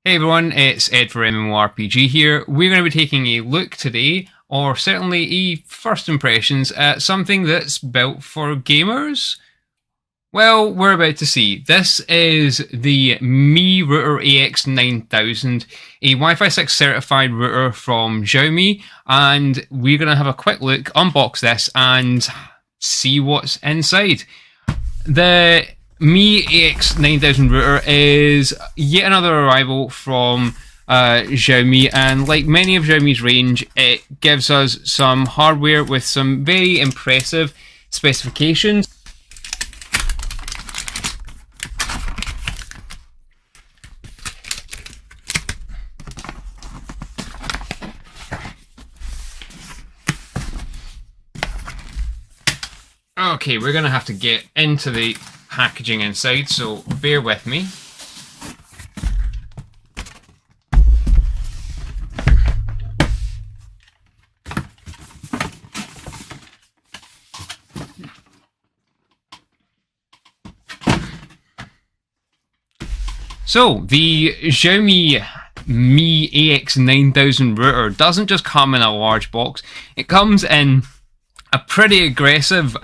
Hey everyone, it's Ed for MMORPG here. We're going to be taking a look today, or certainly a first impressions, at something that's built for gamers. Well, we're about to see. This is the Mi Router AX9000, a Wi-Fi 6 certified router from Xiaomi, and we're going to have a quick look, unbox this, and see what's inside. The Mi AX9000 router is yet another arrival from Xiaomi, and like many of Xiaomi's range, it gives us some hardware with some very impressive specifications. Okay, we're going to have to get into the packaging inside, so bear with me. So, the Xiaomi Mi AX9000 router doesn't just come in a large box, it comes in a pretty aggressive,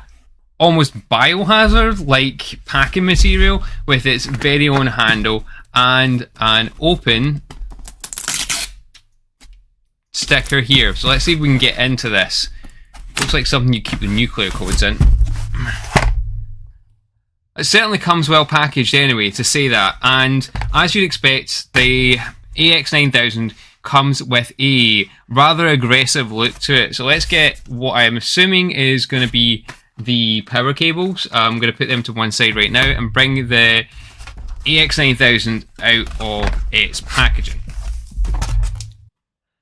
almost biohazard-like packing material with its very own handle and an open sticker here. So let's see if we can get into this. Looks like something you keep the nuclear codes in. It certainly comes well packaged anyway, to say that, and as you'd expect, the AX9000 comes with a rather aggressive look to it. So let's get what I'm assuming is going to be the power cables. I'm going to put them to one side right now and bring the AX9000 out of its packaging.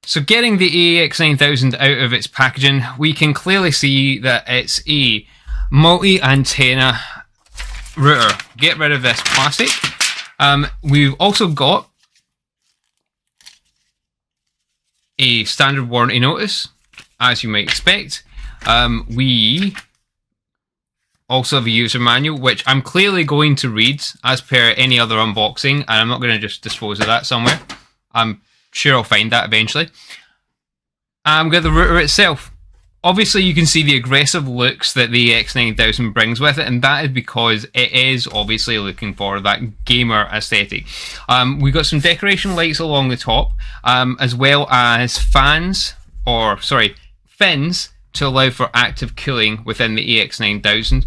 So getting the AX9000 out of its packaging, we can clearly see that it's a multi-antenna router. Get rid of this plastic. We've also got a standard warranty notice, as you might expect. We also have a user manual, which I'm clearly going to read as per any other unboxing, and I'm not going to just dispose of that somewhere. I'm sure I'll find that eventually. We've got the router itself. Obviously you can see the aggressive looks that the X9000 brings with it, and that is because it is obviously looking for that gamer aesthetic. We've got some decoration lights along the top, as well as fins to allow for active cooling within the AX9000.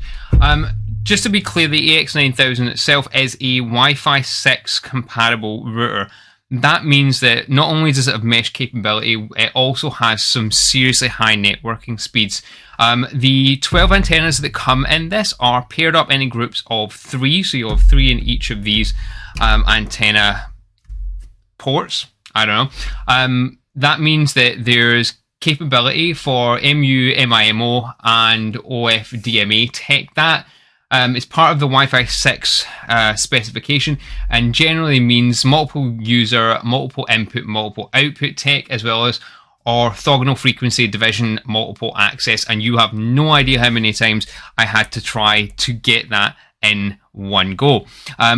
Just to be clear, the AX9000 itself is a Wi-Fi 6 compatible router. That means that not only does it have mesh capability, it also has some seriously high networking speeds. The 12 antennas that come in this are paired up in groups of 3, so you'll have 3 in each of these antenna ports. I don't know. That means that there's capability for MU, MIMO, and OFDMA tech. That is part of the Wi-Fi 6 specification, and generally means multiple user, multiple input, multiple output tech, as well as orthogonal frequency division, multiple access, and you have no idea how many times I had to try to get that in one go.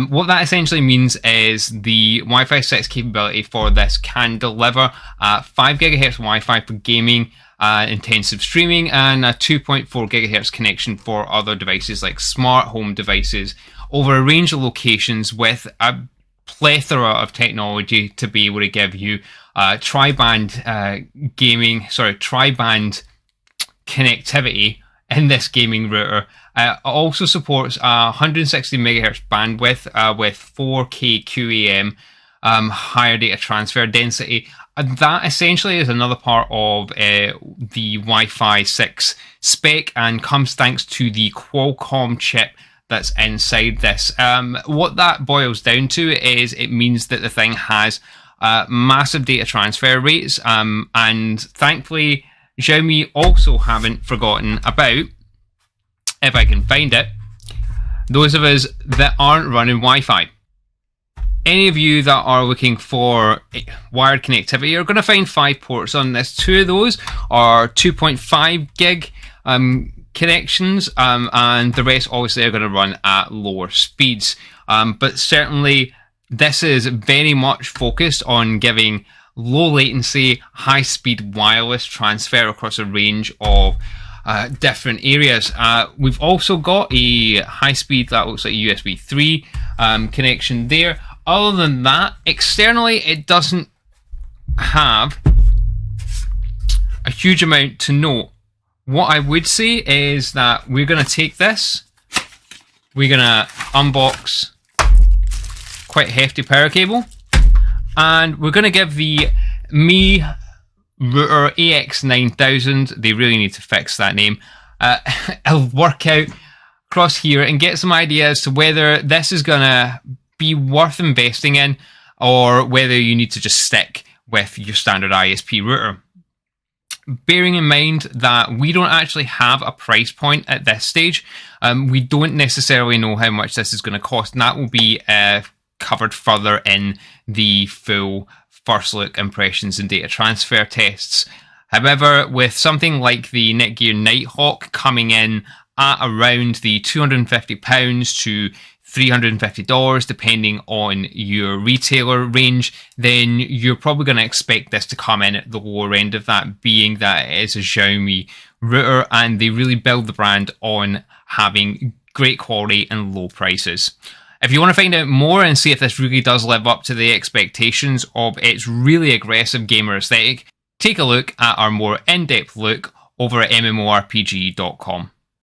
What that essentially means is the Wi-Fi 6 capability for this can deliver 5 GHz Wi-Fi for gaming, intensive streaming, and a 2.4 GHz connection for other devices like smart home devices over a range of locations, with a plethora of technology to be able to give you tri-band connectivity in this gaming router. It also supports 160 MHz bandwidth with 4K QAM, higher data transfer density. That essentially is another part of the Wi-Fi 6 spec, and comes thanks to the Qualcomm chip that's inside this. What that boils down to is it means that the thing has massive data transfer rates, and thankfully Xiaomi also haven't forgotten about, if I can find it, those of us that aren't running Wi-Fi. Any of you that are looking for wired connectivity are going to find 5 ports on this. 2 of those are 2.5 gig connections, and the rest obviously are going to run at lower speeds. But certainly This is very much focused on giving low latency, high speed wireless transfer across a range of different areas. We've also got a high speed, that looks like a USB 3 connection there. Other than that, externally it doesn't have a huge amount to note. What I would say is that we're going to take this, we're going to unbox quite a hefty power cable, and we're going to give the Mi Router AX9000, they really need to fix that name, a workout across here and get some ideas to whether this is going to be worth investing in or whether you need to just stick with your standard ISP router. Bearing in mind that we don't actually have a price point at this stage, we don't necessarily know how much this is going to cost, and that will be covered further in the full first look impressions and data transfer tests. However, with something like the Netgear Nighthawk coming in at around the £250 to $350 depending on your retailer range, then you're probably going to expect this to come in at the lower end of that, being that it is a Xiaomi router and they really build the brand on having great quality and low prices. If you want to find out more and see if this really does live up to the expectations of its really aggressive gamer aesthetic, take a look at our more in-depth look over at mmorpg.com.